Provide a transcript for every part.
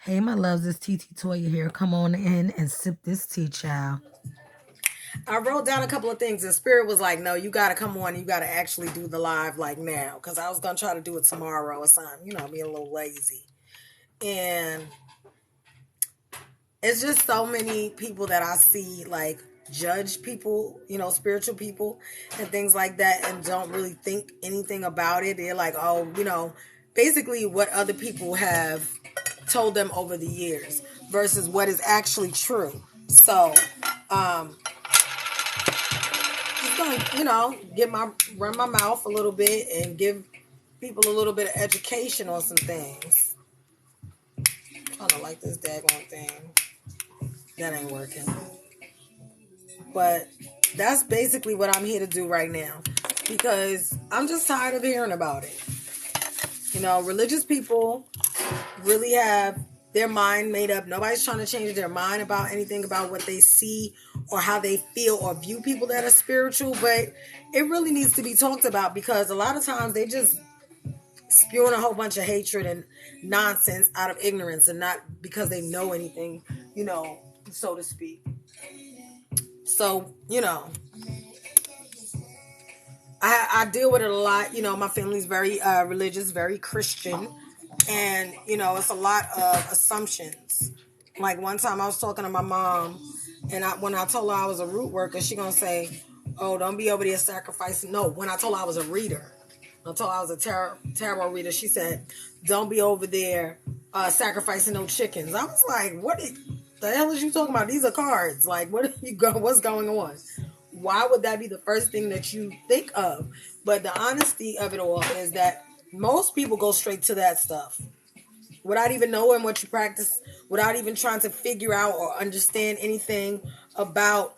Hey, my loves, it's TT Toya here. Come on in and sip this tea, child. I wrote down a couple of things, and Spirit was like, "No, you got to come on. You got to actually do the live like now, because I was gonna try to do it tomorrow or something. Being a little lazy, and it's just so many people that I see like judge people, spiritual people and things like that, and don't really think anything about it. They're like, oh, basically what other people have told them over the years versus what is actually true. So, um, just gonna, run my mouth a little bit and give people a little bit of education on some things. I don't like this daggone thing. That ain't working. But that's basically what I'm here to do right now, because I'm just tired of hearing about it. Religious people really have their mind made up. Nobody's trying to change their mind about anything about what they see or how they feel or view people that are spiritual, but it really needs to be talked about, because a lot of times they just spewing a whole bunch of hatred and nonsense out of ignorance and not because they know anything, so to speak. So, I deal with it a lot. My family's very religious, very Christian. And, it's a lot of assumptions. Like one time I was talking to my mom, and when I told her I was a root worker, she going to say, oh, don't be over there sacrificing. No, when I told her I was a reader, I told her I was a tarot reader, she said, don't be over there sacrificing no chickens. I was like, the hell is you talking about? These are cards. Like, what's going on? Why would that be the first thing that you think of? But the honesty of it all is that most people go straight to that stuff without even knowing what you practice, without even trying to figure out or understand anything about,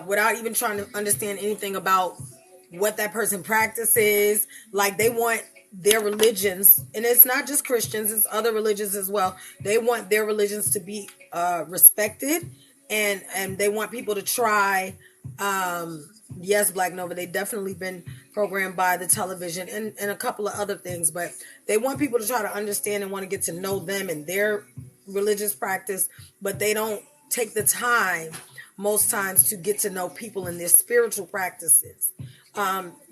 without even trying to understand anything about what that person practices. Like, they want their religions, and it's not just Christians, it's other religions as well. They want their religions to be respected, and they want people to try. Yes, Black Nova, they definitely been programmed by the television and a couple of other things, but they want people to try to understand and want to get to know them and their religious practice, but they don't take the time most times to get to know people in their spiritual practices.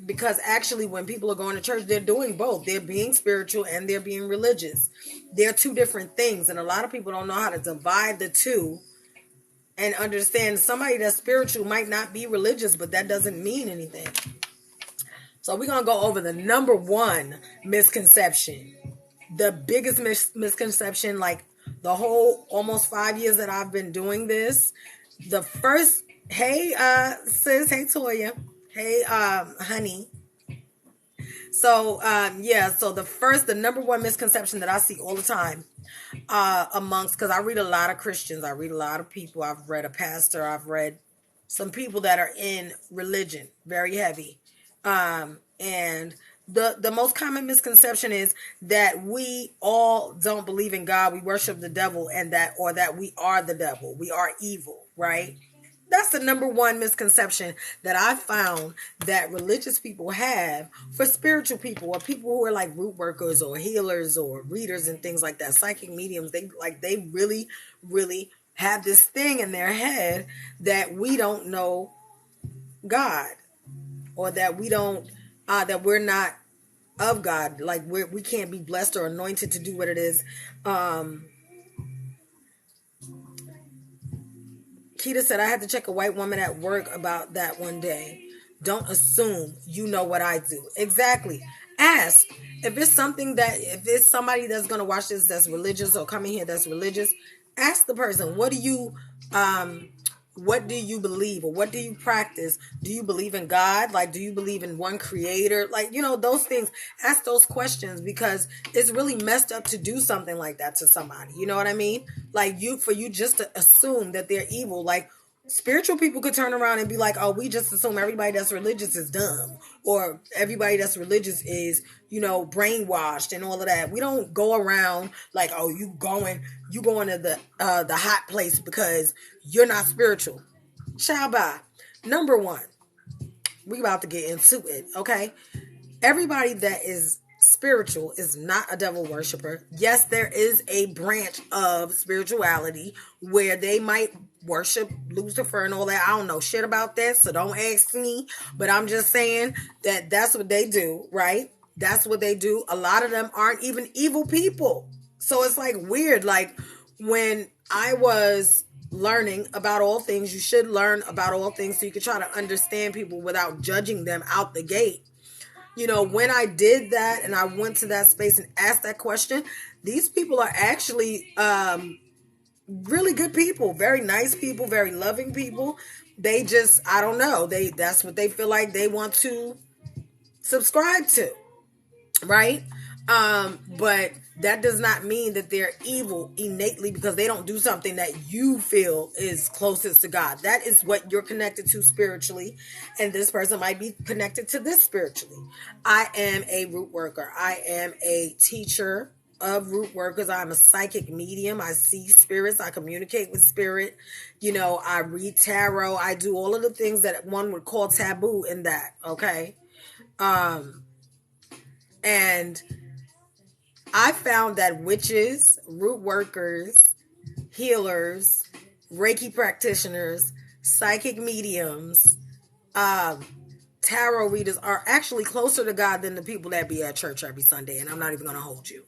Because actually when people are going to church, they're doing both. They're being spiritual and they're being religious. They're two different things, and a lot of people don't know how to divide the two and understand somebody that's spiritual might not be religious, but that doesn't mean anything. So we're going to go over the number one misconception. The biggest misconception, like the whole almost 5 years that I've been doing this. The first, hey, sis, hey, Toya, hey, honey. So, so the number one misconception that I see all the time, because I read a lot of Christians, I read a lot of people, I've read a pastor, I've read some people that are in religion, very heavy. And the most common misconception is that we all don't believe in God. We worship the devil, or that we are the devil. We are evil, right? That's the number one misconception that I found that religious people have for spiritual people, or people who are like root workers or healers or readers and things like that, psychic mediums. They really, really have this thing in their head that we don't know God, or that we don't, that we're not of God. Like we can't be blessed or anointed to do what it is. Keita said, I had to check a white woman at work about that one day. Don't assume you know what I do. Exactly. Ask. If it's somebody that's going to watch this that's religious, or coming here that's religious, ask the person, what do you believe, or what do you practice? Do you believe in God? Like, do you believe in one creator? Like, those things. Ask those questions, because it's really messed up to do something like that to somebody. You know what I mean? Like, for you just to assume that they're evil. Like, spiritual people could turn around and be like, oh, we just assume everybody that's religious is dumb, or everybody that's religious is, brainwashed and all of that. We don't go around like, oh, you going to the hot place because you're not spiritual. Shabba. Number one, we about to get into it, okay? Everybody that is spiritual is not a devil worshiper. Yes, there is a branch of spirituality where they might worship Lucifer and all that. I don't know shit about that, so don't ask me. But I'm just saying that that's what they do, right? That's what they do. A lot of them aren't even evil people. So it's like weird. Like when I was learning about all things, you should learn about all things so you can try to understand people without judging them out the gate. You know, when I did that and I went to that space and asked that question, these people are actually really good people, very nice people, very loving people. They just, I don't know, that's what they feel like they want to subscribe to, right? But that does not mean that they're evil innately because they don't do something that you feel is closest to God. That is what you're connected to spiritually, and this person might be connected to this spiritually. I am a root worker. I am a teacher of root workers. I'm a psychic medium. I see spirits. I communicate with spirit. You know, I read tarot. I do all of the things that one would call taboo in that. Okay. And I found that witches, root workers, healers, Reiki practitioners, psychic mediums, tarot readers are actually closer to God than the people that be at church every Sunday. And I'm not even going to hold you.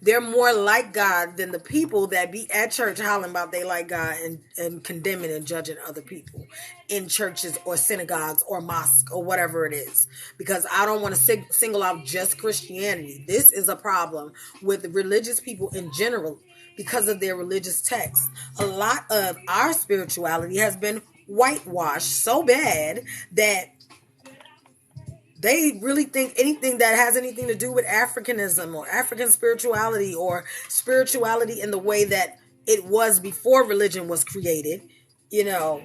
They're more like God than the people that be at church hollering about they like God and condemning and judging other people in churches or synagogues or mosques or whatever it is. Because I don't want to single out just Christianity. This is a problem with religious people in general because of their religious texts. A lot of our spirituality has been whitewashed so bad that they really think anything that has anything to do with Africanism or African spirituality or spirituality in the way that it was before religion was created, you know,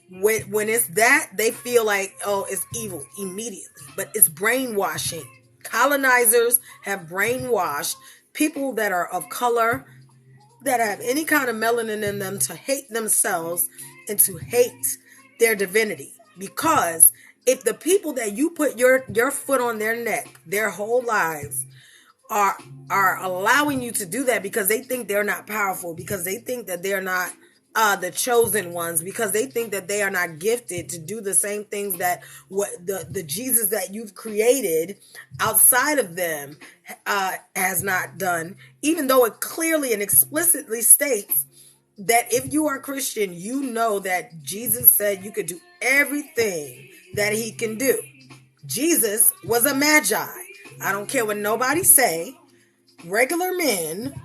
when it's that, they feel like, oh, it's evil immediately. But it's brainwashing. Colonizers have brainwashed people that are of color, that have any kind of melanin in them, to hate themselves and to hate their divinity. Because if the people that you put your foot on their neck their whole lives are allowing you to do that because they think they're not powerful, because they think that they're not the chosen ones, because they think that they are not gifted to do the same things that what the Jesus that you've created outside of them has not done, even though it clearly and explicitly states that if you are Christian, you know that Jesus said you could do everything that he can do. Jesus was a magi. I don't care what nobody say. Regular men,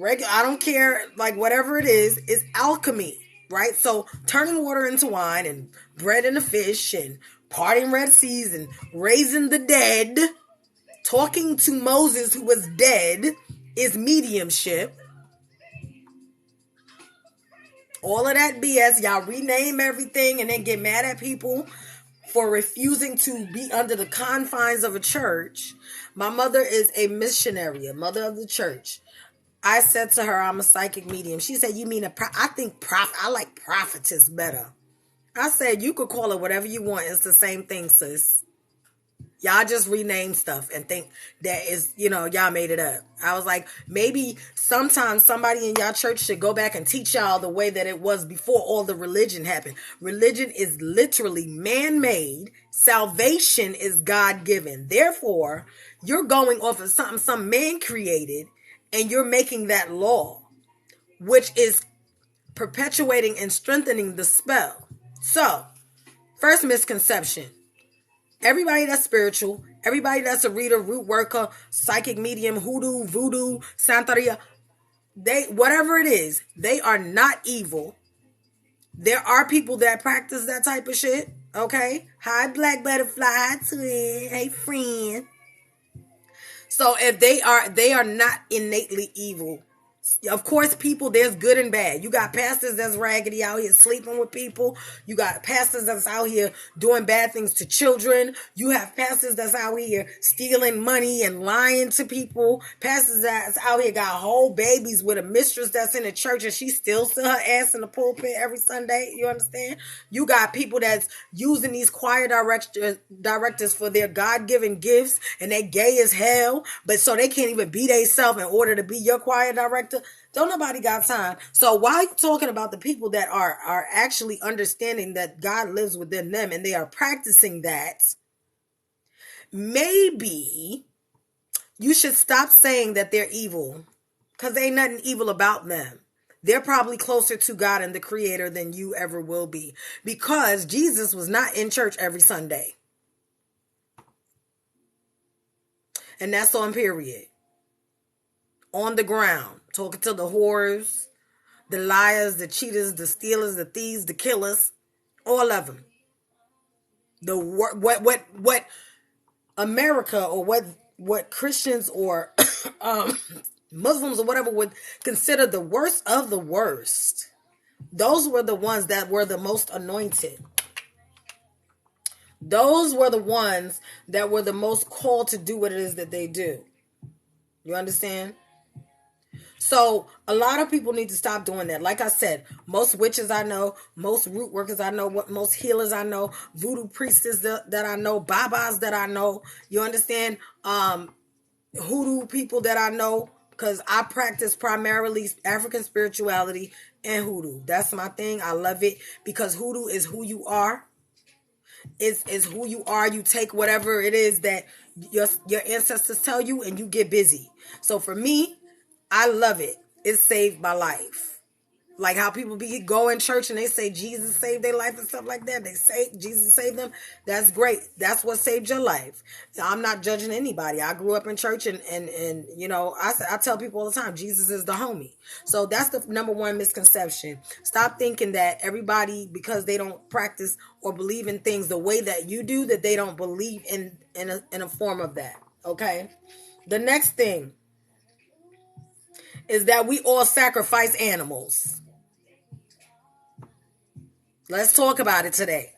I don't care, like whatever it is alchemy, right? So turning water into wine and bread into fish and parting Red Seas and raising the dead, talking to Moses who was dead is mediumship. All of that BS, y'all rename everything and then get mad at people for refusing to be under the confines of a church. My mother is a missionary, a mother of the church. I said to her, I'm a psychic medium. She said, you mean I think I like prophetess better. I said, you could call it whatever you want. It's the same thing, sis. Y'all just rename stuff and think that is, y'all made it up. I was like, maybe sometimes somebody in y'all church should go back and teach y'all the way that it was before all the religion happened. Religion is literally man-made. Salvation is God-given. Therefore, you're going off of something some man created and you're making that law, which is perpetuating and strengthening the spell. So, first misconception. Everybody that's spiritual, everybody that's a reader, root worker, psychic medium, hoodoo, voodoo, santeria, whatever it is, they are not evil. There are people that practice that type of shit, okay? Hi, black butterfly, hi, twin, hey, friend. So if they are not innately evil Of course, people, there's good and bad. You got pastors that's raggedy out here sleeping with people. You got pastors that's out here doing bad things to children. You have pastors that's out here stealing money and lying to people. Pastors that's out here got whole babies with a mistress that's in the church and she still sit her ass in the pulpit every Sunday. You understand? You got people that's using these choir directors for their God-given gifts and they gay as hell, but so they can't even be themselves in order to be your choir director. Don't nobody got time. So why are you talking about the people that are actually understanding that God lives within them and they are practicing that? Maybe you should stop saying that they're evil, because there ain't nothing evil about them. They're probably closer to God and the Creator than you ever will be, because Jesus was not in church every Sunday. And that's on period. On the ground, talking to the whores, the liars, the cheaters, the stealers, the thieves, the killers, all of them. What America, or what Christians or Muslims or whatever would consider the worst of the worst. Those were the ones that were the most anointed. Those were the ones that were the most called to do what it is that they do. You understand? So a lot of people need to stop doing that. Like I said, most witches I know, most root workers I know, most healers I know, voodoo priestess that I know, babas that I know. You understand? Hoodoo people that I know, because I practice primarily African spirituality and hoodoo. That's my thing. I love it because hoodoo is who you are. Is who you are. You take whatever it is that your ancestors tell you and you get busy. So for me, I love it. It saved my life. Like how people go in church and they say Jesus saved their life and stuff like that. They say Jesus saved them. That's great. That's what saved your life. I'm not judging anybody. I grew up in church and you know, I tell people all the time, Jesus is the homie. So that's the number one misconception. Stop thinking that everybody, because they don't practice or believe in things the way that you do, that they don't believe in a form of that. Okay. The next thing is that we all sacrifice animals. Let's talk about it today.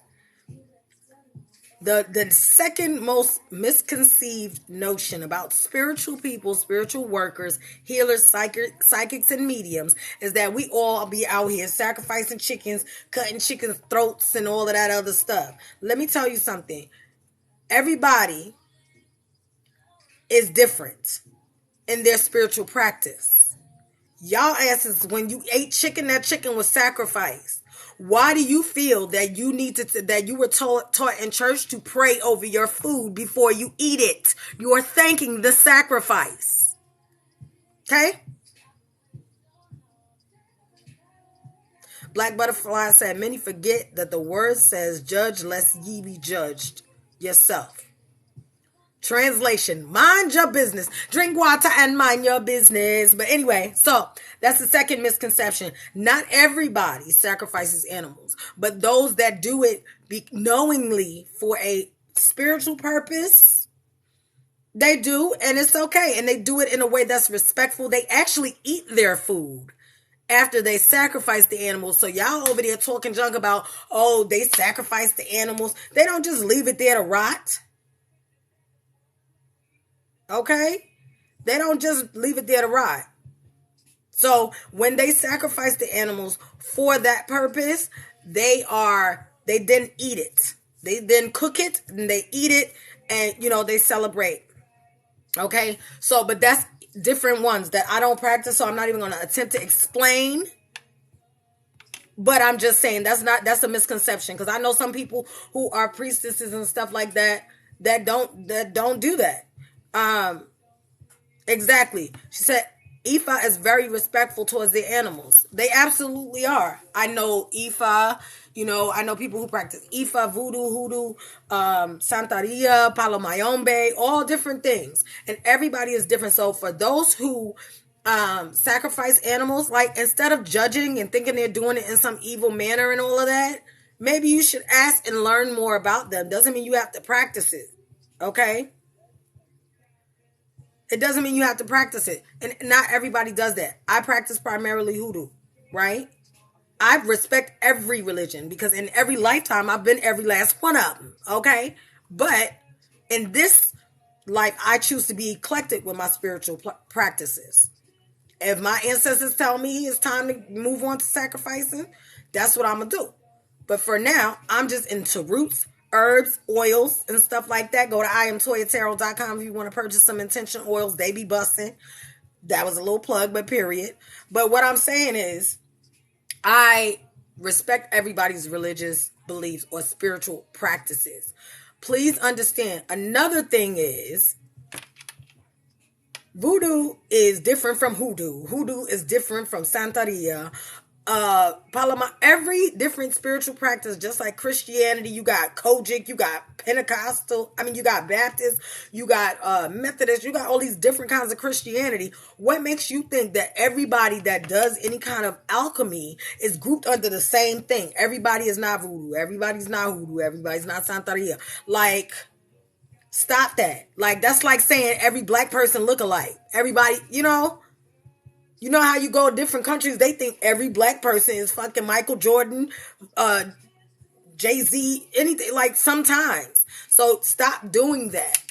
The second most misconceived notion about spiritual people, spiritual workers, healers, psychics, and mediums is that we all be out here sacrificing chickens, cutting chickens' throats, and all of that other stuff. Let me tell you something. Everybody is different in their spiritual practice. Y'all asses, when you ate chicken, that chicken was sacrificed. Why do you feel that you need that you were taught in church to pray over your food before you eat it? You are thanking the sacrifice. Okay? Black Butterfly said, many forget that the word says, judge lest ye be judged yourself. Translation, mind your business. Drink water and mind your business. But anyway, so that's the second misconception. Not everybody sacrifices animals, but those that do it knowingly for a spiritual purpose, they do, and it's okay. And they do it in a way that's respectful. They actually eat their food after they sacrifice the animals. So y'all over there talking junk about, oh, they sacrifice the animals. They don't just leave it there to rot. Okay? They don't just leave it there to rot. So when they sacrifice the animals for that purpose, they then eat it. They then cook it and they eat it and, you know, they celebrate. Okay? So, but that's different ones that I don't practice, so I'm not even going to attempt to explain. But I'm just saying that's a misconception, because I know some people who are priestesses and stuff like that don't do that. Exactly. She said Ifa is very respectful towards the animals. They absolutely are. I know Ifa, you know, I know people who practice Ifa, voodoo, hoodoo, Santeria, Palo Mayombe, all different things. And everybody is different. So for those who sacrifice animals, like, instead of judging and thinking they're doing it in some evil manner and all of that, maybe you should ask and learn more about them. Doesn't mean you have to practice it. Okay? It doesn't mean you have to practice it. And not everybody does that. I practice primarily hoodoo, right? I respect every religion because in every lifetime I've been every last one of them, okay? But in this life, I choose to be eclectic with my spiritual practices. If my ancestors tell me it's time to move on to sacrificing, that's what I'm going to do. But for now, I'm just into roots, herbs, oils, and stuff like that. Go to IamToyaTarot.com if you want to purchase some intention oils. They be busting. That was a little plug, but period. But what I'm saying is, I respect everybody's religious beliefs or spiritual practices. Please understand, another thing is, voodoo is different from hoodoo. Hoodoo is different from Santeria. Palama, every different spiritual practice, just like Christianity, you got Kojic, you got Pentecostal, you got Baptist, you got Methodist, you got all these different kinds of Christianity. What makes you think that everybody that does any kind of alchemy is grouped under the same thing? Everybody is not voodoo, everybody's not hoodoo, everybody's not Santeria. Like, stop that. Like, that's like saying every black person look alike. Everybody, you know how you go to different countries, they think every black person is fucking Michael Jordan, Jay-Z, anything, like sometimes. So stop doing that.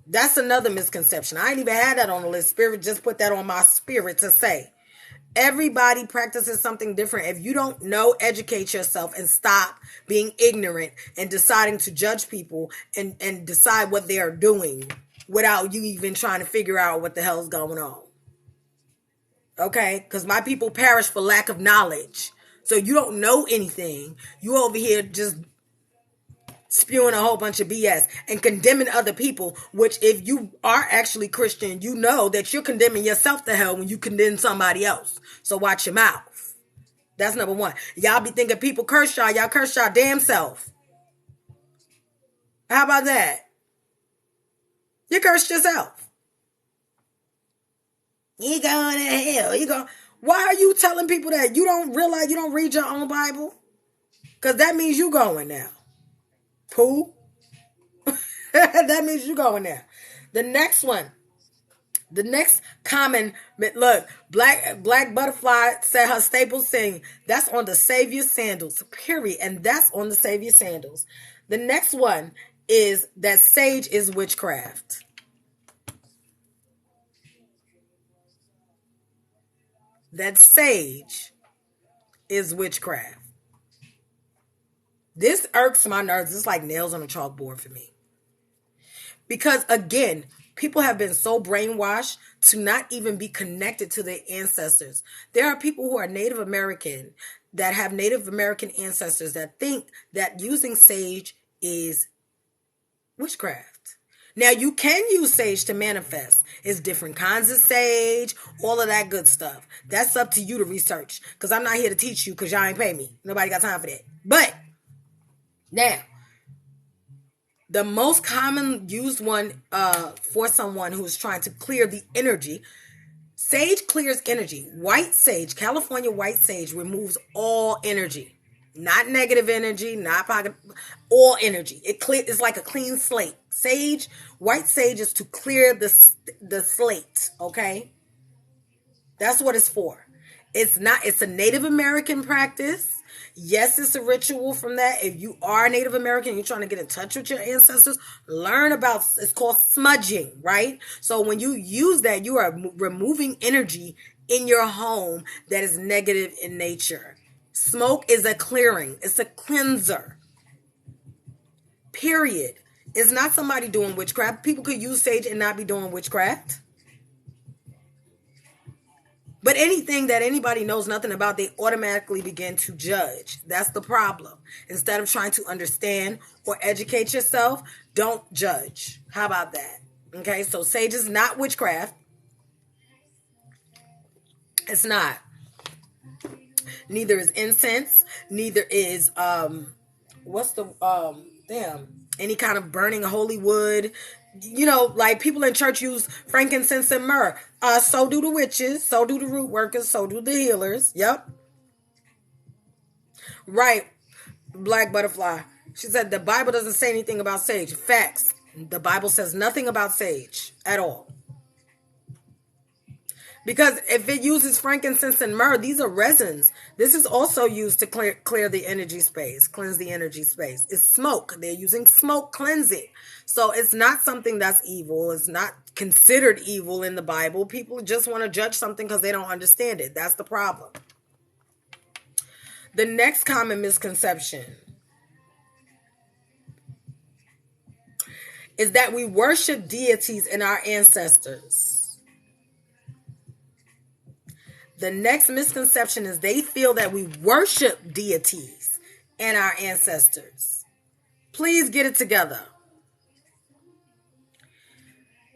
That's another misconception. I ain't even had that on the list. Spirit just put that on my spirit to say. Everybody practices something different. If you don't know, educate yourself and stop being ignorant and deciding to judge people and decide what they are doing without you even trying to figure out what the hell's going on. Okay? Because my people perish for lack of knowledge. So you don't know anything. You over here just spewing a whole bunch of BS and condemning other people, which if you are actually Christian, you know that you're condemning yourself to hell when you condemn somebody else. So watch your mouth. That's number one. Y'all be thinking people curse y'all. Y'all curse y'all damn self. How about that? You cursed yourself. You going to hell. You go. Why are you telling people that? You don't realize you don't read your own Bible? Because that means you going now. Pooh. That means you going there. The next one. The next common, look, Black Butterfly said her staple saying, that's on the Savior's sandals, period. And that's on the Savior's sandals. The next one is that sage is witchcraft. That sage is witchcraft. This irks my nerves. It's like nails on a chalkboard for me. Because again, people have been so brainwashed to not even be connected to their ancestors. There are people who are Native American that have Native American ancestors that think that using sage is witchcraft. Now, you can use sage to manifest. It's different kinds of sage, all of that good stuff. That's up to you to research. Because I'm not here to teach you because y'all ain't pay me. Nobody got time for that. But now, the most common used one for someone who's trying to clear the energy, sage clears energy. White sage, California white sage, removes all energy. Not negative energy, not positive, all energy. It's like a clean slate. Sage, white sage is to clear the slate, okay? That's what it's for. It's a Native American practice. Yes, it's a ritual from that. If you are Native American, you're trying to get in touch with your ancestors, learn about, it's called smudging, right? So when you use that, you are removing energy in your home that is negative in nature. Smoke is a clearing. It's a cleanser. Period. It's not somebody doing witchcraft. People could use sage and not be doing witchcraft. But anything that anybody knows nothing about, they automatically begin to judge. That's the problem. Instead of trying to understand or educate yourself, don't judge. How about that? Okay, so sage is not witchcraft. It's not. Neither is incense. Neither is, any kind of burning holy wood. You know, like people in church use frankincense and myrrh. So do the witches. So do the root workers. So do the healers. Yep. Right. Black Butterfly. She said the Bible doesn't say anything about sage. Facts. The Bible says nothing about sage at all. Because if it uses frankincense and myrrh, these are resins. This is also used to clear the energy space, cleanse the energy space. It's smoke. They're using smoke cleansing. So it's not something that's evil. It's not considered evil in the Bible. People just want to judge something because they don't understand it. That's the problem. The next common misconception is that we worship deities and our ancestors. The next misconception is they feel that we worship deities and our ancestors. Please get it together.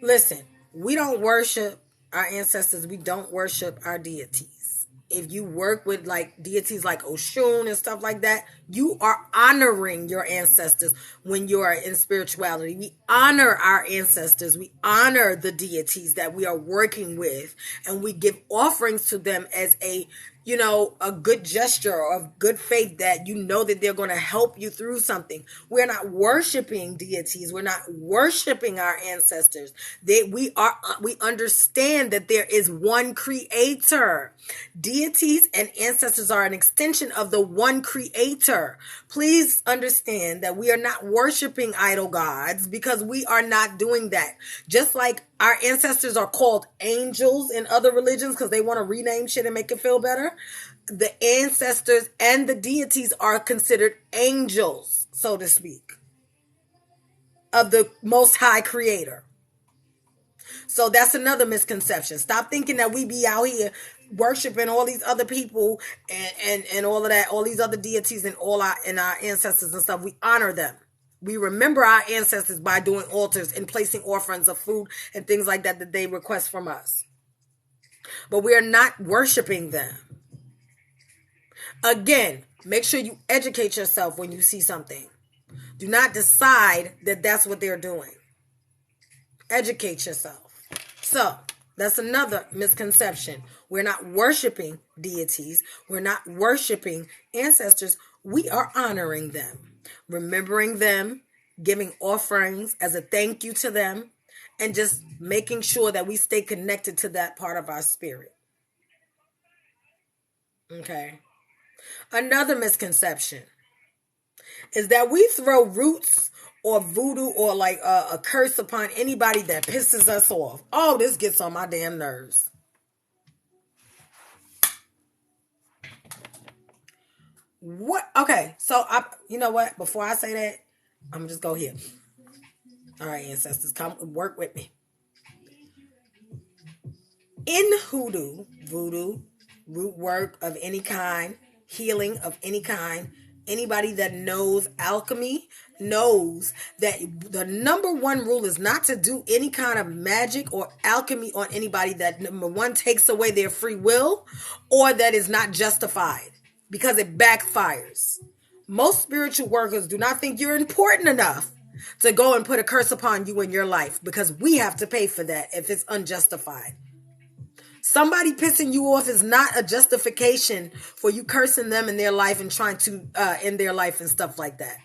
Listen, we don't worship our ancestors. We don't worship our deities. If you work with like deities like Oshun and stuff like that, you are honoring your ancestors when you are in spirituality. We honor our ancestors. We honor the deities that we are working with, and we give offerings to them as a good gesture of good faith that that they're going to help you through something. We're not worshiping deities. We're not worshiping our ancestors. We understand that there is one creator. Deities and ancestors are an extension of the one creator. Please understand that we are not worshiping idol gods, because we are not doing that. Just like our ancestors are called angels in other religions because they want to rename shit and make it feel better. The ancestors and the deities are considered angels, so to speak, of the Most High Creator. So that's another misconception. Stop thinking that we be out here worshiping all these other people and all of that, all these other deities and our ancestors and stuff. We honor them. We remember our ancestors by doing altars and placing offerings of food and things like that they request from us. But we are not worshiping them. Again, make sure you educate yourself when you see something. Do not decide that that's what they're doing. Educate yourself. So, that's another misconception. We're not worshiping deities. We're not worshiping ancestors. We are honoring them, remembering them, giving offerings as a thank you to them, and just making sure that we stay connected to that part of our spirit. Okay. Another misconception is that we throw roots or voodoo or like a curse upon anybody that pisses us off. Oh, this gets on my damn nerves. What? Okay, so you know what? Before I say that, I'm gonna just go here. All right, ancestors, come work with me. In voodoo, root work of any kind, healing of any kind, anybody that knows alchemy knows that the number one rule is not to do any kind of magic or alchemy on anybody that, number one, takes away their free will or that is not justified, because it backfires. Most spiritual workers do not think you're important enough to go and put a curse upon you in your life, because we have to pay for that if it's unjustified. Somebody pissing you off is not a justification for you cursing them in their life and trying to end their life and stuff like that.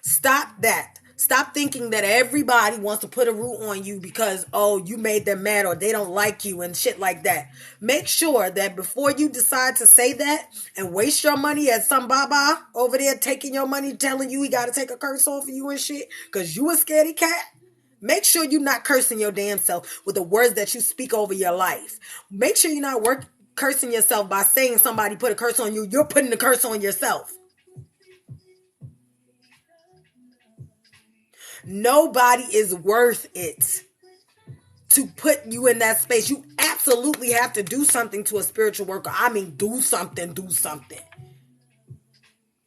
Stop that. Stop thinking that everybody wants to put a root on you because, you made them mad or they don't like you and shit like that. Make sure that before you decide to say that and waste your money at some baba over there taking your money, telling you he got to take a curse off of you and shit because you a scaredy cat, make sure you're not cursing your damn self with the words that you speak over your life. Make sure you're not cursing yourself by saying somebody put a curse on you. You're putting the curse on yourself. Nobody is worth it to put you in that space. You absolutely have to do something to a spiritual worker. I mean, do something.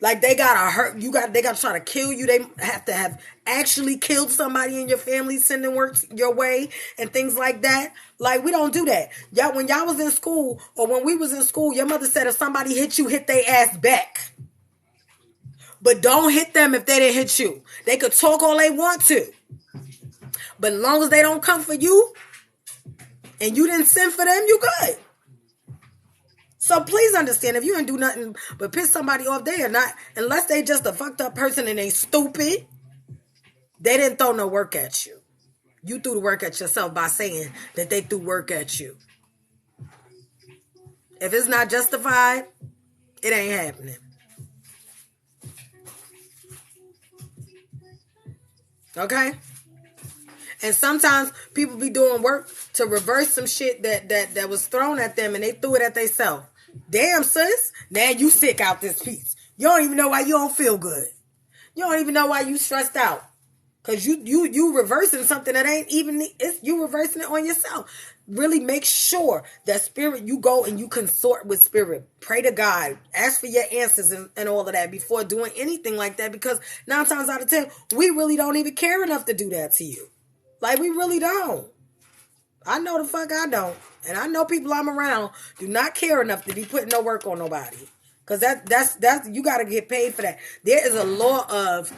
Like they gotta hurt you. They gotta try to kill you. They have to have actually killed somebody in your family, sending work your way and things like that. Like, we don't do that. Y'all, when y'all was in school or when we was in school, your mother said if somebody hit you, hit their ass back. But don't hit them if they didn't hit you. They could talk all they want to. But as long as they don't come for you and you didn't send for them, you good. So please understand, if you didn't do nothing but piss somebody off, they are not, unless they just a fucked up person and they stupid, they didn't throw no work at you. You threw the work at yourself by saying that they threw work at you. If it's not justified, it ain't happening. Okay? And sometimes people be doing work to reverse some shit that was thrown at them and they threw it at themselves. Damn, sis. Now you sick out this piece. You don't even know why you don't feel good. You don't even know why you stressed out. Because you reversing something that ain't even, you reversing it on yourself. Really make sure that spirit, you go and you consort with spirit. Pray to God. Ask for your answers and all of that before doing anything like that. Because 9 times out of 10, we really don't even care enough to do that to you. Like, we really don't. I know the fuck I don't. And I know people I'm around do not care enough to be putting no work on nobody. Because that's you got to get paid for that. There is a law of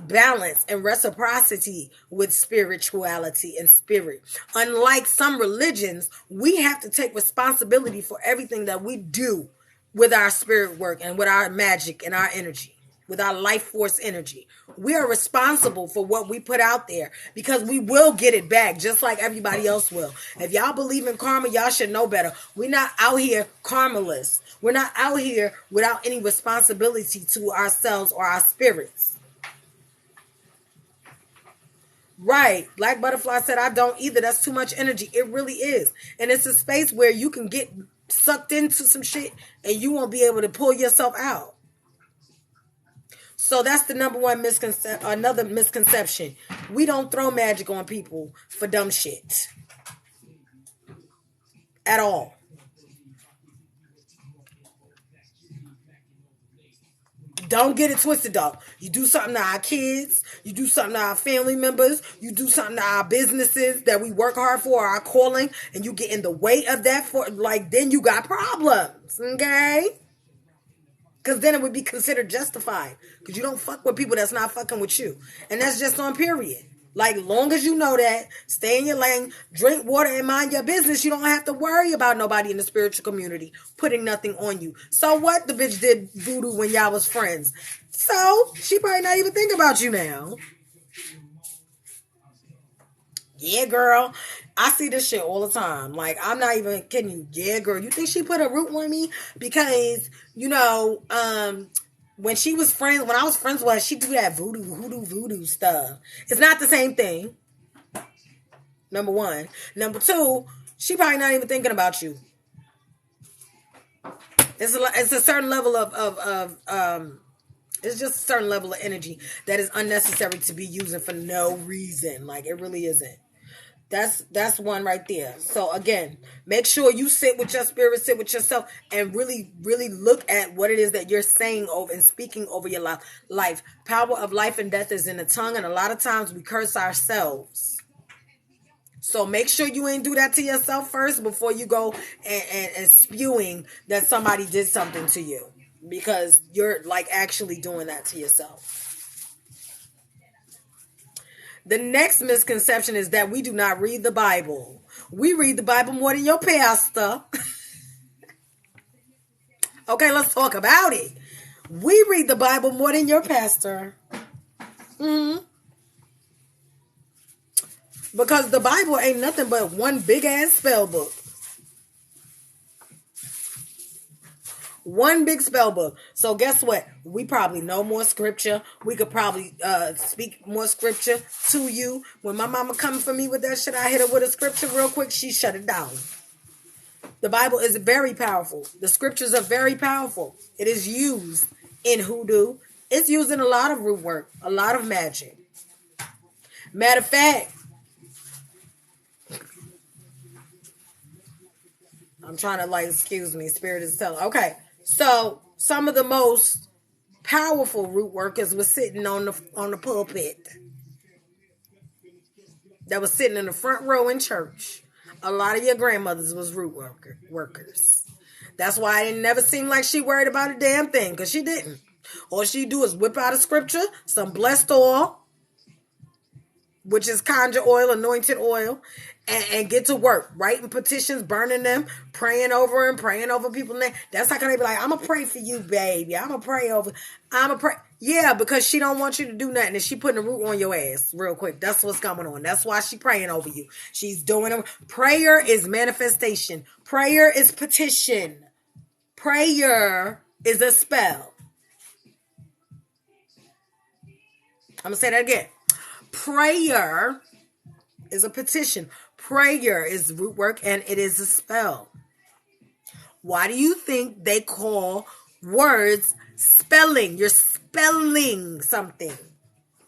balance and reciprocity with spirituality and spirit. Unlike some religions, we have to take responsibility for everything that we do with our spirit work and with our magic and our energy, with our life force energy. We are responsible for what we put out there because we will get it back just like everybody else will. If y'all believe in karma, y'all should know better. We're not out here karmaless. We're not out here without any responsibility to ourselves or our spirits. Right. Black Butterfly said, I don't either. That's too much energy. It really is. And it's a space where you can get sucked into some shit and you won't be able to pull yourself out. So that's the number one another misconception. We don't throw magic on people for dumb shit. At all. Don't get it twisted, though. You do something to our kids. You do something to our family members. You do something to our businesses that we work hard for, our calling, and you get in the way of that then you got problems, okay? Because then it would be considered justified. Because you don't fuck with people that's not fucking with you. And that's just on period. Like, long as you know that, stay in your lane, drink water and mind your business, you don't have to worry about nobody in the spiritual community putting nothing on you. So what? The bitch did voodoo when y'all was friends. So, she probably not even thinking about you now. Yeah, girl. I see this shit all the time. Like, I'm not even kidding you. Yeah, girl. You think she put a root on me? Because, when I was friends with her, she do that voodoo stuff. It's not the same thing. Number one. Number two, she probably not even thinking about you. It's a certain level it's just a certain level of energy that is unnecessary to be using for no reason. Like, it really isn't. That's one right there. So again, make sure you sit with your spirit, sit with yourself, and really, really look at what it is that you're saying over and speaking over your life. Power of life and death is in the tongue, and a lot of times we curse ourselves. So make sure you ain't do that to yourself first before you go and spewing that somebody did something to you, because you're like actually doing that to yourself. The next misconception is that we do not read the Bible. We read the Bible more than your pastor. Okay, let's talk about it. We read the Bible more than your pastor. Because the Bible ain't nothing but one big ass spell book. One big spell book. So guess what? We probably know more scripture. We could probably speak more scripture to you. When my mama coming for me with that shit, I hit her with a scripture real quick. She shut it down. The Bible is very powerful. The scriptures are very powerful. It is used in hoodoo. It's used in a lot of root work, a lot of magic. Matter of fact, I'm trying to excuse me, spirit is telling. Okay. So some of the most powerful root workers were sitting on the pulpit. That was sitting in the front row in church. A lot of your grandmothers was root workers. That's why it never seemed like she worried about a damn thing, because she didn't. All she do is whip out a scripture, some blessed oil, which is conjure oil, anointed oil, and get to work, writing petitions, burning them, praying over them, praying over people. That's not gonna be like, I'm gonna pray for you, baby. I'm gonna pray. Yeah, because she don't want you to do nothing, and she putting a root on your ass real quick. That's what's going on. That's why she praying over you. She's doing them. Prayer is manifestation. Prayer is petition. Prayer is a spell. I'm gonna say that again. Prayer is a petition. Prayer is root work, and it is a spell. Why do you think they call words spelling? You're spelling something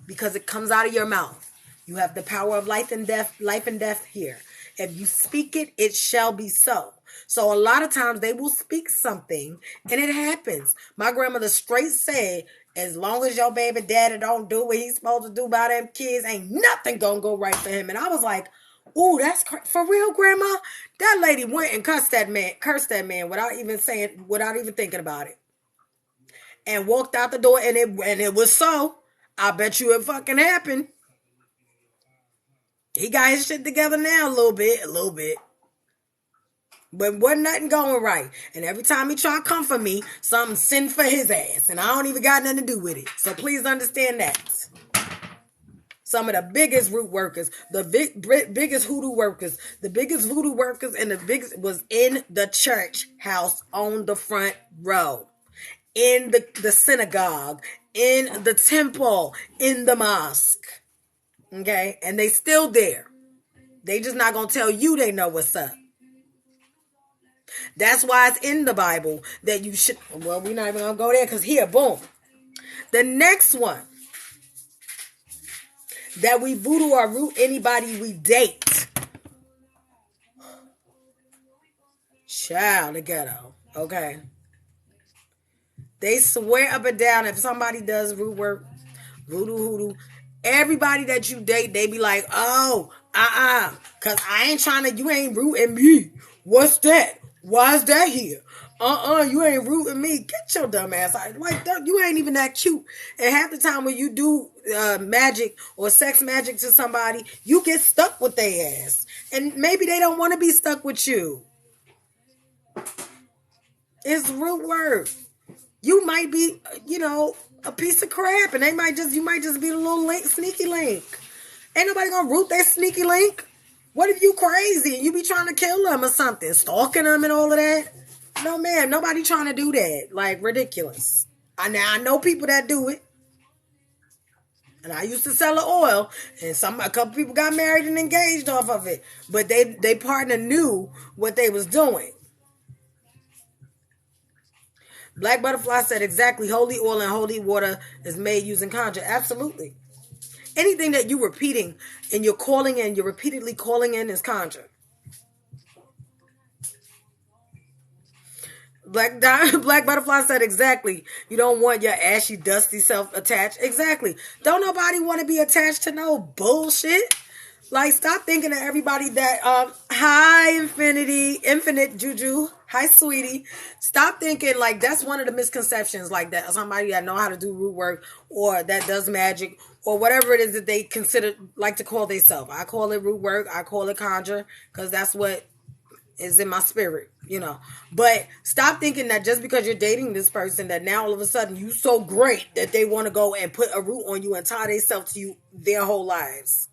because it comes out of your mouth. You have the power of life and death here. If you speak it, it shall be so. So a lot of times they will speak something and it happens. My grandmother straight said, as long as your baby daddy don't do what he's supposed to do by them kids, ain't nothing gonna go right for him. And I was like, ooh, that's for real, Grandma. That lady went and cursed that man without even thinking about it. And walked out the door, and it was so. I bet you it fucking happened. He got his shit together now a little bit. But wasn't nothing going right. And every time he try to come for me, something send for his ass. And I don't even got nothing to do with it. So please understand that. Some of the biggest root workers, the biggest hoodoo workers, and the biggest was in the church house on the front row. In the synagogue, in the temple, in the mosque. Okay? And they still there. They just not going to tell you they know what's up. That's why it's in the Bible that you should... Well, we're not even going to go there because here, boom. The next one. That we voodoo or root anybody we date. Child, the ghetto. Okay. They swear up and down if somebody does root work, voodoo, hoodoo, everybody that you date, they be like, oh, because I ain't trying to, you ain't rooting me. What's that? Why is that here? You ain't rooting me. Get your dumb ass out. Like, you ain't even that cute. And half the time when you do magic or sex magic to somebody, you get stuck with their ass. And maybe they don't want to be stuck with you. It's root work. You might be, a piece of crap, and you might just be the little sneaky link. Ain't nobody gonna root that sneaky link. What if you crazy and you be trying to kill them or something, stalking them and all of that? No, man, nobody trying to do that. Like, ridiculous. I know people that do it, and I used to sell the oil, and a couple people got married and engaged off of it, but they partner knew what they was doing. Black Butterfly said exactly. Holy oil and holy water is made using conjure. Absolutely. Anything that you're repeating and you're repeatedly calling in is conjure. Black Butterfly said exactly. You don't want your ashy, dusty self attached. Exactly. Don't nobody want to be attached to no bullshit. Like, stop thinking that everybody that, hi, infinite Juju. Hi, sweetie. Stop thinking, like, that's one of the misconceptions, like that somebody that know how to do root work or that does magic or whatever it is that they like to call themselves. I call it root work. I call it conjure because that's what is in my spirit, But stop thinking that just because you're dating this person that now all of a sudden you so great that they want to go and put a root on you and tie themselves to you their whole lives.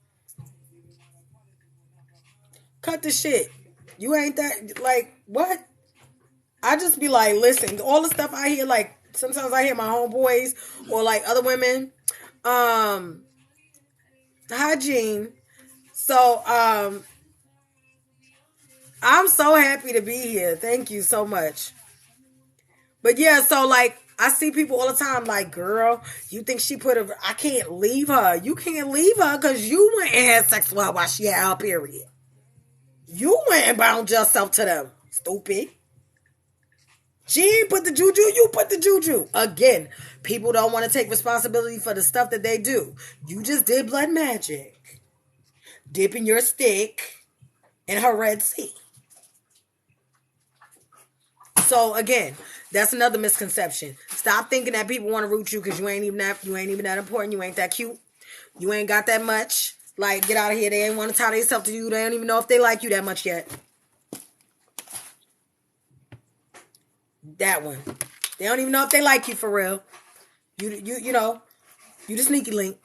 Cut the shit. You ain't that, like, what? I just be like, listen, all the stuff I hear, like, sometimes I hear my homeboys or, like, other women. Hi, Jean. So, I'm so happy to be here. Thank you so much. But, yeah, so, like, I see people all the time like, girl, you think she I can't leave her. You can't leave her because you went and had sex with her while she had her period. You went and bound yourself to them. Stupid. She ain't put the juju. You put the juju. Again, people don't want to take responsibility for the stuff that they do. You just did blood magic. Dipping your stick in her Red Sea. So again, that's another misconception. Stop thinking that people want to root you because you ain't even that important. You ain't that cute. You ain't got that much. Like, get out of here. They ain't want to tie themselves to you. They don't even know if they like you that much yet. That one. They don't even know if they like you for real. You know, you the sneaky link.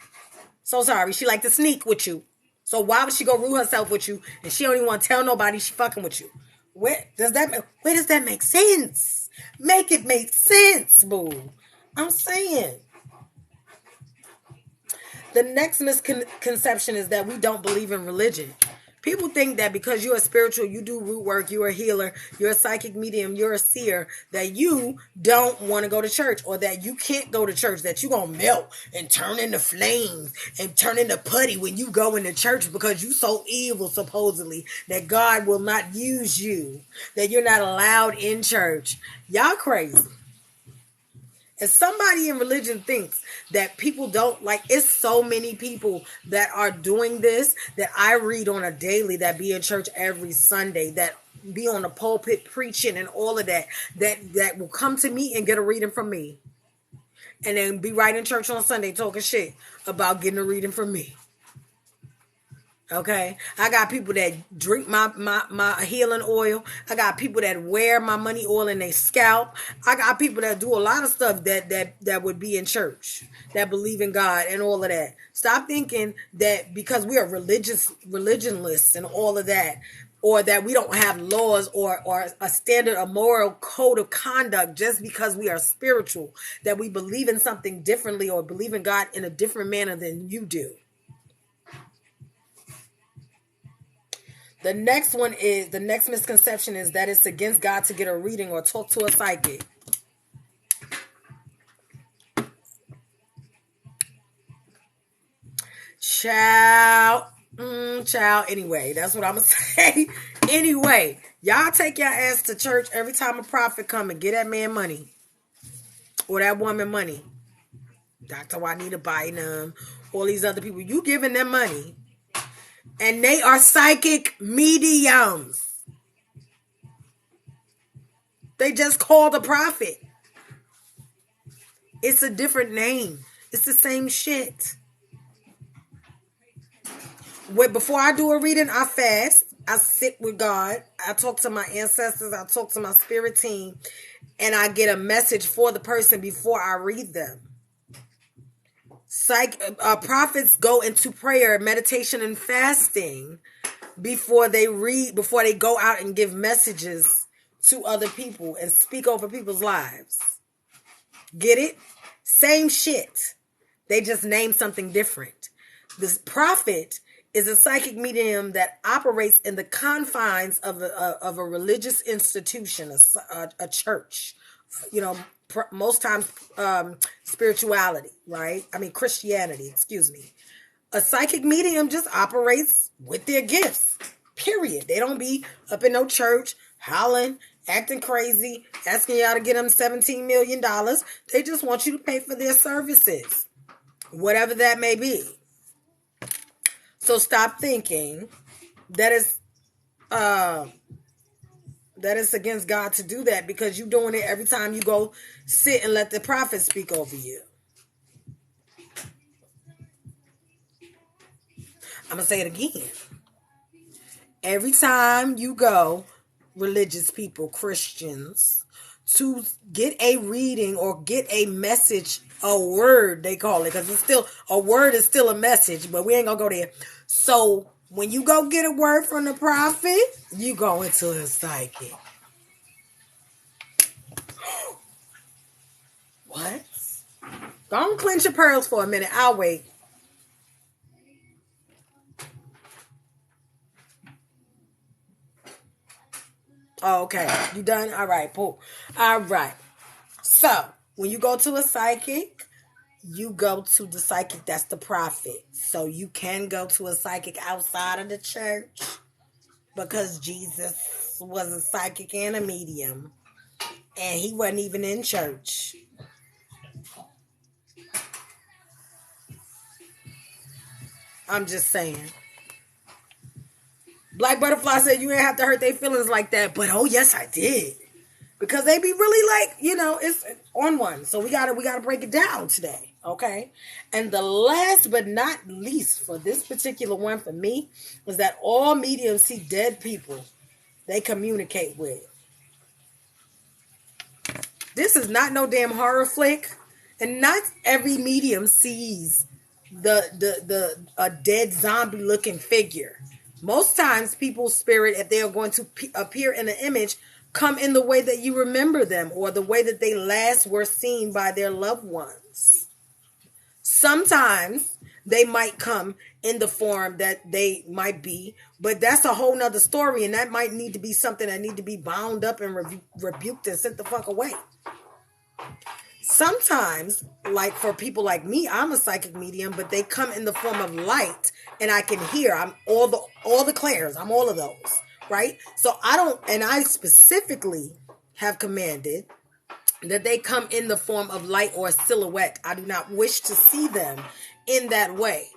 So sorry. She like to sneak with you. So why would she go rule herself with you and she don't even want to tell nobody she fucking with you? Where does that make sense? Make it make sense, boo. I'm saying. The next misconception is that we don't believe in religion. People think that because you're a spiritual, you do root work, you're a healer, you're a psychic medium, you're a seer, that you don't want to go to church, or that you can't go to church, that you're going to melt and turn into flames and turn into putty when you go into church because you so evil, supposedly, that God will not use you, that you're not allowed in church. Y'all crazy. If somebody in religion thinks that people don't, like, it's so many people that are doing this that I read on a daily, that be in church every Sunday, that be on the pulpit preaching and all of that, that will come to me and get a reading from me. And then be right in church on Sunday talking shit about getting a reading from me. Okay, I got people that drink my healing oil. I got people that wear my money oil in their scalp. I got people that do a lot of stuff that would be in church, that believe in God and all of that. Stop thinking that because we are religionless and all of that, or that we don't have laws or a standard, a moral code of conduct, just because we are spiritual, that we believe in something differently or believe in God in a different manner than you do. The next misconception is that it's against God to get a reading or talk to a psychic. Child. Anyway, that's what I'm going to say. Anyway, y'all take your ass to church every time a prophet come and get that man money. Or that woman money. Dr. Juanita Bynum. All these other people. You giving them money. And they are psychic mediums. They just called a prophet. It's a different name. It's the same shit. Before I do a reading, I fast. I sit with God. I talk to my ancestors. I talk to my spirit team. And I get a message for the person before I read them. Prophets go into prayer, meditation, and fasting before they go out and give messages to other people and speak over people's lives. Get it? Same shit. They just name something different. This prophet is a psychic medium that operates in the confines of a religious institution, a church. You know, most times spirituality, right? I mean, Christianity, excuse me. A psychic medium just operates with their gifts, period. They don't be up in no church, hollering, acting crazy, asking y'all to get them $17 million. They just want you to pay for their services, whatever that may be. So stop thinking that it's against God to do that, because you're doing it every time you go sit and let the prophet speak over you. I'm going to say it again. Every time you go, religious people, Christians, to get a reading or get a message, a word they call it, because it's still, a word is still a message, but we ain't going to go there. So when you go get a word from the prophet, you go into a psychic. What? Don't clench your pearls for a minute. I'll wait. Oh, okay. You done? All right, cool. All right. So, when you go to a psychic, you go to the psychic that's the prophet. So, you can go to a psychic outside of the church, because Jesus was a psychic and a medium, and he wasn't even in church. I'm just saying. Black Butterfly said you ain't have to hurt their feelings like that, but oh yes I did, because they be really like, it's on one. So we gotta break it down today. Okay. And the last but not least for this particular one for me is that all mediums see dead people they communicate with. This is not no damn horror flick. And not every medium sees the a dead zombie looking figure. Most times people's spirit, if they are going to appear in an image, come in the way that you remember them or the way that they last were seen by their loved ones. Sometimes they might come in the form that they might be, but that's a whole nother story, and that might need to be something that need to be bound up and rebuked and sent the fuck away. Sometimes, like for people like me, I'm a psychic medium, but they come in the form of light, and I can hear. I'm all the clairs. I'm all of those, right? So I specifically have commanded that they come in the form of light or silhouette. I do not wish to see them in that way.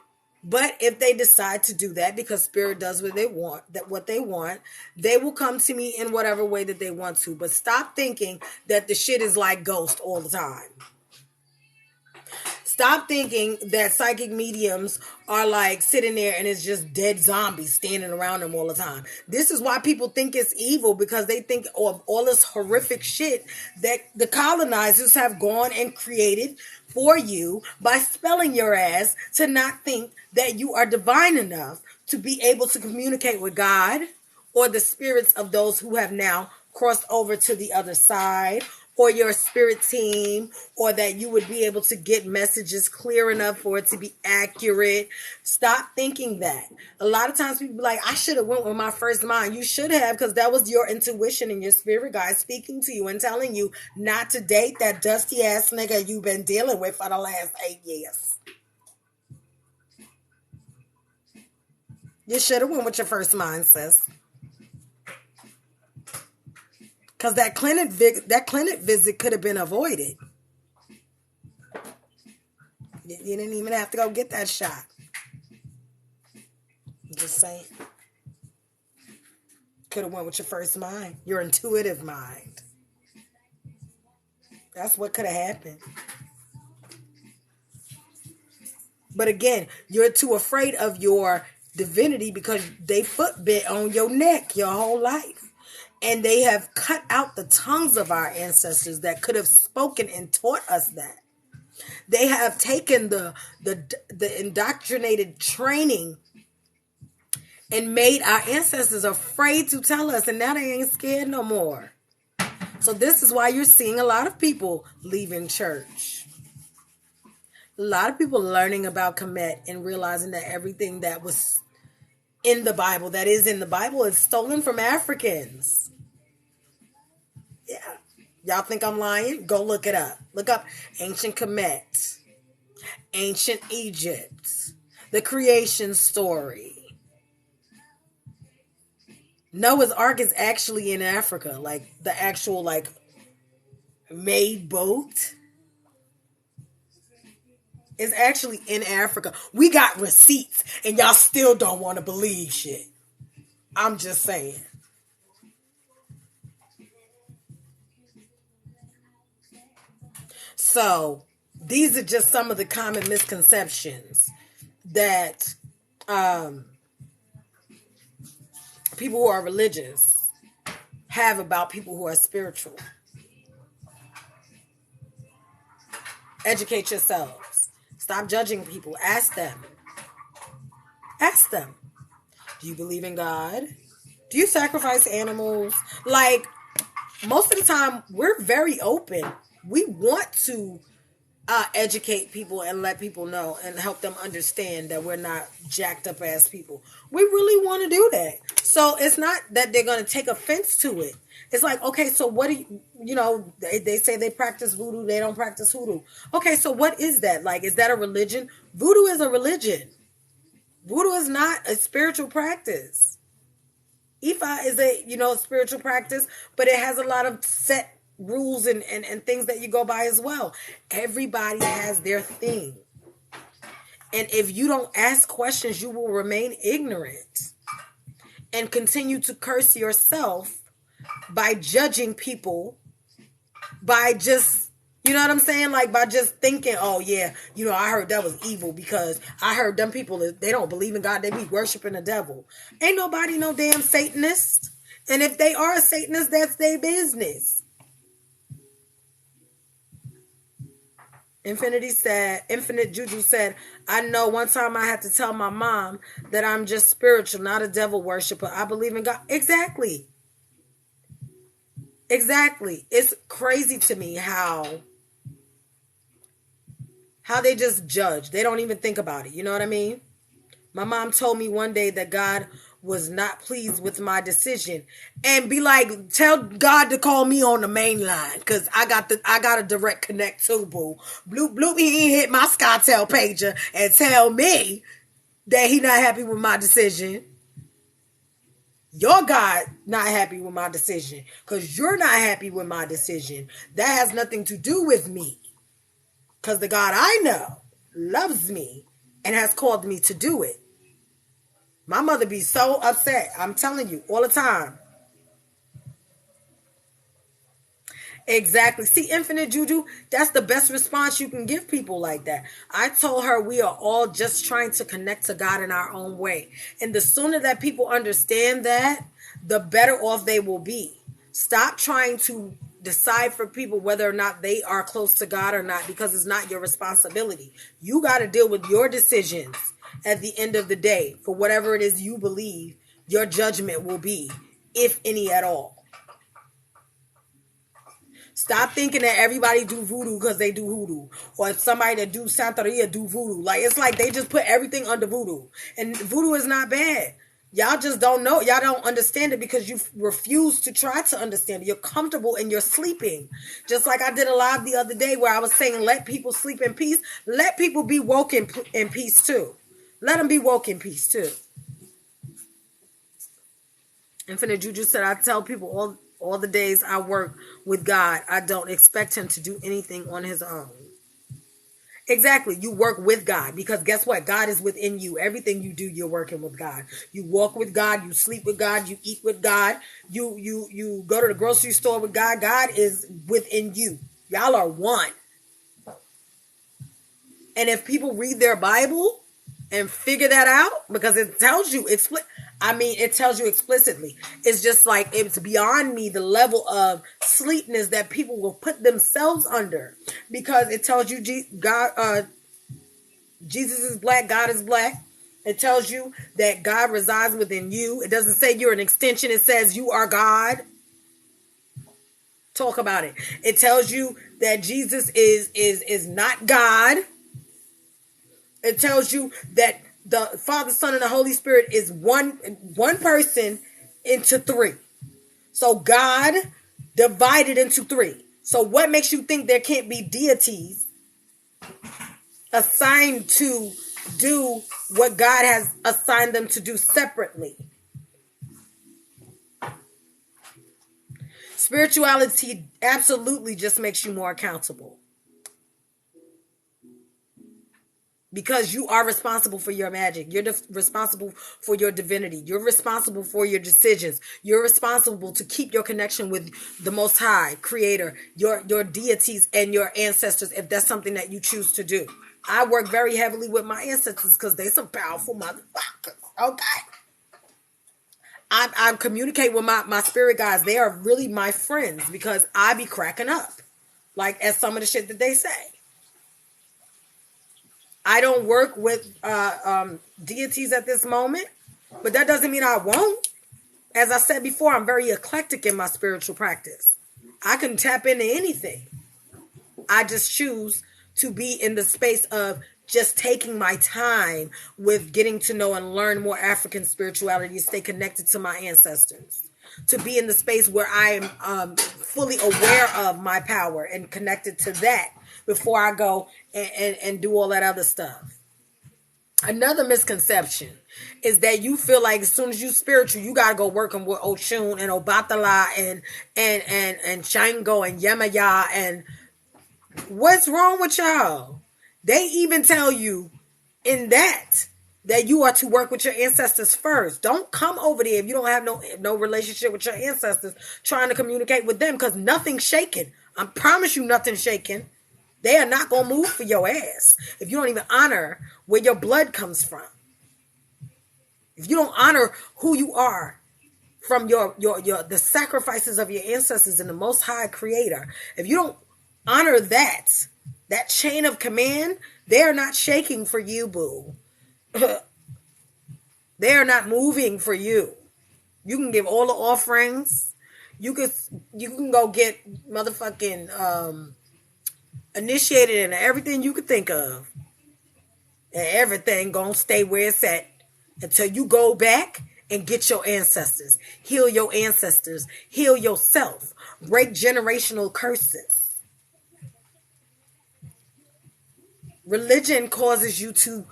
But if they decide to do that, because spirit does what they want, they will come to me in whatever way that they want to. But stop thinking that the shit is like Ghost all the time. Stop thinking that psychic mediums are like sitting there and it's just dead zombies standing around them all the time. This is why people think it's evil, because they think of all this horrific shit that the colonizers have gone and created for you by spelling your ass to not think that you are divine enough to be able to communicate with God or the spirits of those who have now crossed over to the other side, or your spirit team, or that you would be able to get messages clear enough for it to be accurate. Stop thinking that. A lot of times people be like, I should have went with my first mind. You should have, because that was your intuition and your spirit guide speaking to you and telling you not to date that dusty ass nigga you've been dealing with for the last 8 years. You should have went with your first mind, sis. Because that clinic visit could have been avoided. You didn't even have to go get that shot. I'm just saying. Could have went with your first mind. Your intuitive mind. That's what could have happened. But again, you're too afraid of your divinity because they footbit on your neck your whole life. And they have cut out the tongues of our ancestors that could have spoken and taught us that. They have taken the indoctrinated training and made our ancestors afraid to tell us, and now they ain't scared no more. So this is why you're seeing a lot of people leaving church. A lot of people learning about Kemet and realizing that everything that was in the Bible, that is in the Bible, is stolen from Africans. Yeah. Y'all think I'm lying? Go look it up. Look up ancient Kemet, ancient Egypt, the creation story. Noah's Ark is actually in Africa, like the actual like made boat is actually in Africa. We got receipts and y'all still don't want to believe shit. I'm just saying. So these are just some of the common misconceptions that people who are religious have about people who are spiritual. Educate yourselves. Stop judging people. Ask them. Ask them. Do you believe in God? Do you sacrifice animals? Like, most of the time, we're very open. We want to educate people and let people know and help them understand that we're not jacked up ass people. We really want to do that. So it's not that they're going to take offense to it. It's like, okay, so what do you, they say they practice voodoo. They don't practice hoodoo. Okay, so what is that? Like, is that a religion? Voodoo is a religion. Voodoo is not a spiritual practice. Ifa is a spiritual practice, but it has a lot of set rules and things that you go by as well. Everybody has their thing. And if you don't ask questions, you will remain ignorant and continue to curse yourself by judging people, by just You know what I'm saying? Like by just thinking, oh yeah, I heard that was evil because I heard them people, they don't believe in God, they be worshiping the devil. Ain't nobody no damn Satanist. And if they are a Satanist, that's their business. Infinite Juju said, I know one time I had to tell my mom that I'm just spiritual, not a devil worshiper. I believe in God. Exactly. It's crazy to me how they just judge. They don't even think about it. You know what I mean? My mom told me one day that God was not pleased with my decision, and be like, tell God to call me on the main line because I got a direct connect to boo. Bloop bloop, he hit my SkyTel pager and tell me that he not happy with my decision. Your God not happy with my decision because you're not happy with my decision. That has nothing to do with me because the God I know loves me and has called me to do it. My mother be so upset. I'm telling you, all the time. Exactly. See, Infinite Juju, that's the best response you can give people like that. I told her we are all just trying to connect to God in our own way. And the sooner that people understand that, the better off they will be. Stop trying to decide for people whether or not they are close to God or not, because it's not your responsibility. You got to deal with your decisions at the end of the day for whatever it is you believe your judgment will be, if any at all. Stop thinking that everybody do voodoo because they do hoodoo, or if somebody that do Santeria do voodoo. Like, it's like they just put everything under voodoo, and voodoo is not bad. Y'all just don't know. Y'all don't understand it because you refuse to try to understand it. You're comfortable and you're sleeping. Just like I did a live the other day where I was saying, let people sleep in peace. Let people be woke in peace too. Let them be woke in peace too. Infinite Juju said, I tell people all the days I work with God, I don't expect him to do anything on his own. Exactly. You work with God because guess what? God is within you. Everything you do, you're working with God. You walk with God. You sleep with God. You eat with God. You go to the grocery store with God. God is within you. Y'all are one. And if people read their Bible and figure that out, because it tells you it tells you explicitly. It's just like, it's beyond me the level of sleepness that people will put themselves under, because it tells you God, Jesus is black, God is black. It tells you that God resides within you. It doesn't say you're an extension. It says you are God. Talk about it. It tells you that Jesus is not God. It tells you that the Father, Son, and the Holy Spirit is one person into three. So God divided into three. So what makes you think there can't be deities assigned to do what God has assigned them to do separately? Spirituality absolutely just makes you more accountable. Because you are responsible for your magic. You're responsible for your divinity. You're responsible for your decisions. You're responsible to keep your connection with the Most High, Creator, your deities, and your ancestors, if that's something that you choose to do. I work very heavily with my ancestors because they're some powerful motherfuckers. Okay. I communicate with my spirit guides. They are really my friends because I be cracking up. Like, at some of the shit that they say. I don't work with deities at this moment, but that doesn't mean I won't. As I said before, I'm very eclectic in my spiritual practice. I can tap into anything. I just choose to be in the space of just taking my time with getting to know and learn more African spirituality, stay connected to my ancestors, to be in the space where I am fully aware of my power and connected to that before I go and do all that other stuff. Another misconception is that you feel like as soon as you spiritual, you gotta go working with Oshun and Obatala and Shango and Yemaya. And what's wrong with y'all? They even tell you in that you are to work with your ancestors first. Don't come over there if you don't have no relationship with your ancestors trying to communicate with them, because nothing's shaking. I promise you nothing's shaking. They are not going to move for your ass if you don't even honor where your blood comes from. If you don't honor who you are from the sacrifices of your ancestors and the Most High Creator, if you don't honor that chain of command, they are not shaking for you, boo. They are not moving for you. You can give all the offerings. You can go get motherfucking initiated in everything you could think of. And everything gonna stay where it's at until you go back and get your ancestors. Heal your ancestors. Heal yourself. Break generational curses. Religion causes you to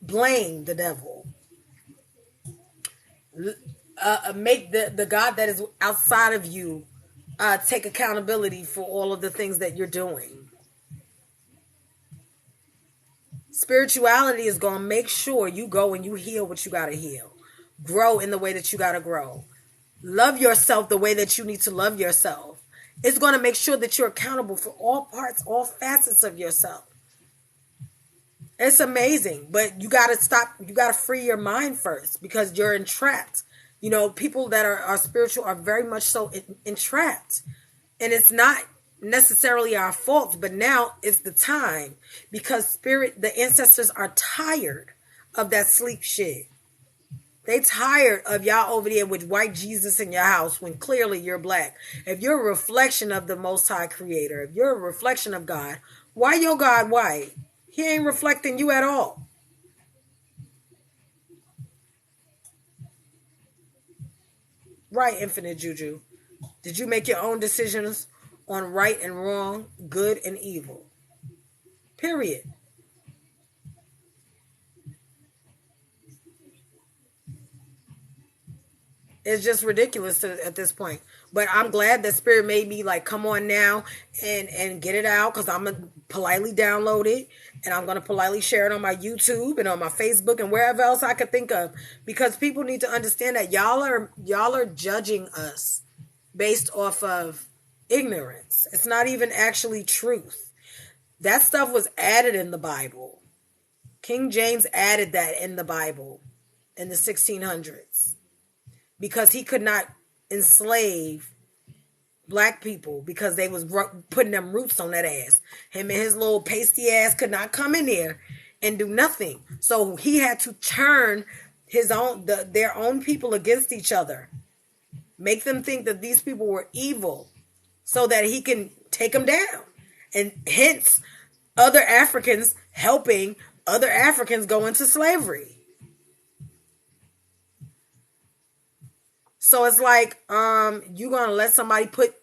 blame the devil. Make the God that is outside of you take accountability for all of the things that you're doing. Spirituality is going to make sure you go and you heal what you got to heal. Grow in the way that you got to grow. Love yourself the way that you need to love yourself. It's going to make sure that you're accountable for all parts, all facets of yourself. It's amazing, but you got to stop. You got to free your mind first because you're entrapped. You know, people that are spiritual are very much so entrapped. And it's not necessarily our fault, but now is the time because the ancestors are tired of that sleep shit. They tired of y'all over there with white Jesus in your house when clearly you're black. If you're a reflection of the Most High Creator, if you're a reflection of God, why your God white? He ain't reflecting you at all. Right, Infinite Juju. Did you make your own decisions on right and wrong, good and evil? Period. It's just ridiculous at this point. But I'm glad that Spirit made me like come on now and get it out because I'm going to politely download it and I'm going to politely share it on my YouTube and on my Facebook and wherever else I could think of because people need to understand that y'all are judging us based off of ignorance. It's not even actually truth. That stuff was added in the Bible. King James added that in the Bible in the 1600s. Because he could not enslave black people because they was putting them roots on that ass. Him and his little pasty ass could not come in there and do nothing. So he had to turn their own people against each other. Make them think that these people were evil so that he can take them down. And hence other Africans helping other Africans go into slavery. So it's like, you gonna let somebody put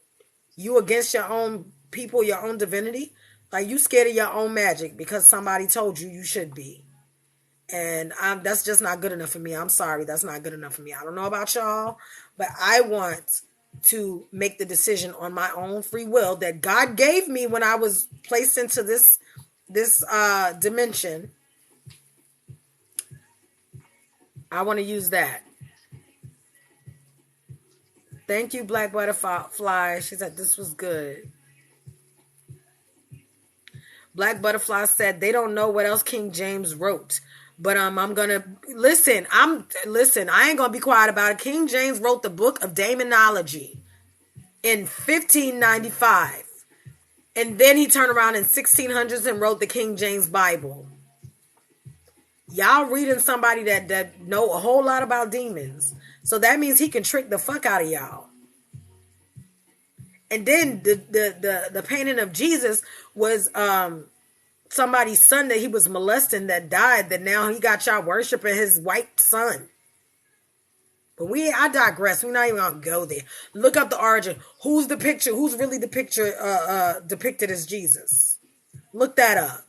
you against your own people, your own divinity? Like you scared of your own magic because somebody told you should be. And that's just not good enough for me. I'm sorry, that's not good enough for me. I don't know about y'all, but I want to make the decision on my own free will that God gave me when I was placed into this dimension. I want to use that. Thank you, Black Butterfly. She said this was good. Black Butterfly said they don't know what else King James wrote. But I'm gonna listen. I ain't gonna be quiet about it. King James wrote the book of Demonology in 1595. And then he turned around in 1600s and wrote the King James Bible. Y'all reading somebody that know a whole lot about demons. So that means he can trick the fuck out of y'all. And then the painting of Jesus was somebody's son that he was molesting that died, that now he got y'all worshiping his white son. But I digress. We're not even gonna go there. Look up the origin. Who's really the picture depicted as Jesus? Look that up.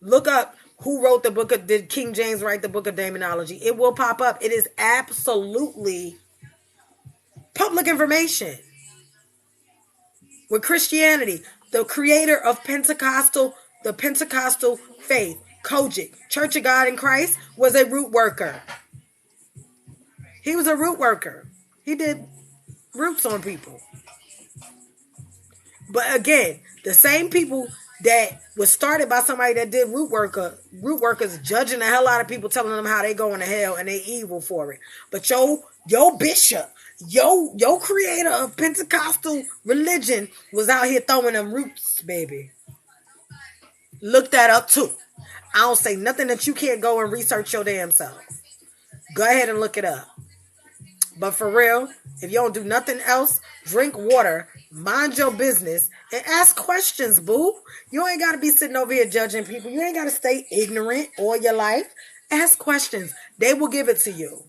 Look up who wrote the book of, did King James write the book of Demonology? It will pop up. It is absolutely public information. With Christianity, the creator of the Pentecostal faith, Kojic, Church of God in Christ, was a root worker. He was a root worker. He did roots on people. But again, the same people that was started by somebody that did root workers judging the hell out of people, telling them how they going to hell and they evil for it. But your bishop, your creator of Pentecostal religion was out here throwing them roots, baby. Look that up too. I don't say nothing that you can't go and research your damn self. Go ahead and look it up. But for real, if you don't do nothing else, drink water, mind your business, and ask questions, boo. You ain't got to be sitting over here judging people. You ain't got to stay ignorant all your life. Ask questions. They will give it to you.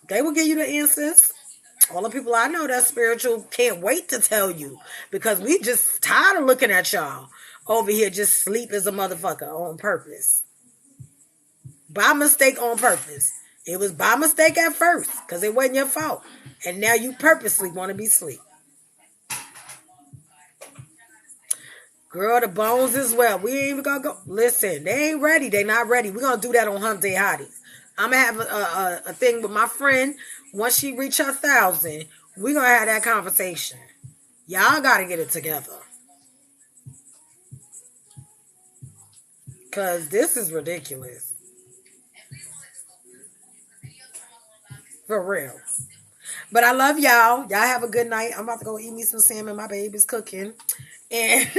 They will give you the answers. All the people I know that's spiritual can't wait to tell you, because we just tired of looking at y'all over here just sleep as a motherfucker on purpose. By mistake on purpose. It was by mistake at first because it wasn't your fault. And now you purposely want to be asleep. Girl, the bones as well. We ain't even going to go. Listen, they ain't ready. They not ready. We're going to do that on Hump Day Hotties. I'm going to have a thing with my friend. Once she reach her 1,000, we're going to have that conversation. Y'all got to get it together. Because this is ridiculous. For real. But I love y'all. Y'all have a good night. I'm about to go eat me some salmon. My baby's cooking. And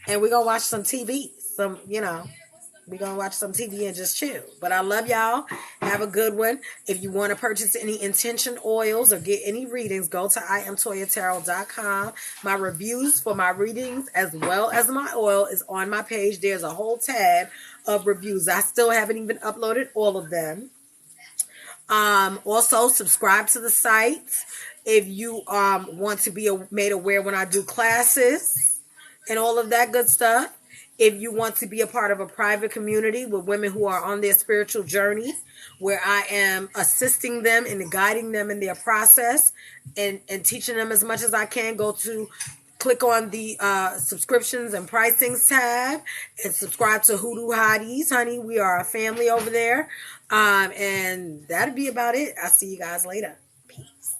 and we're going to watch some TV. We're going to watch some TV and just chill. But I love y'all. Have a good one. If you want to purchase any intention oils or get any readings, go to IamToyaTarot.com. My reviews for my readings as well as my oil is on my page. There's a whole tab of reviews. I still haven't even uploaded all of them. Also subscribe to the site if you want to be made aware when I do classes and all of that good stuff. If you want to be a part of a private community with women who are on their spiritual journey, where I am assisting them and guiding them in their process and teaching them as much as I can, click on the subscriptions and pricings tab and subscribe to Hoodoo Hotties. Honey, we are a family over there. And that'll be about it. I'll see you guys later. Peace.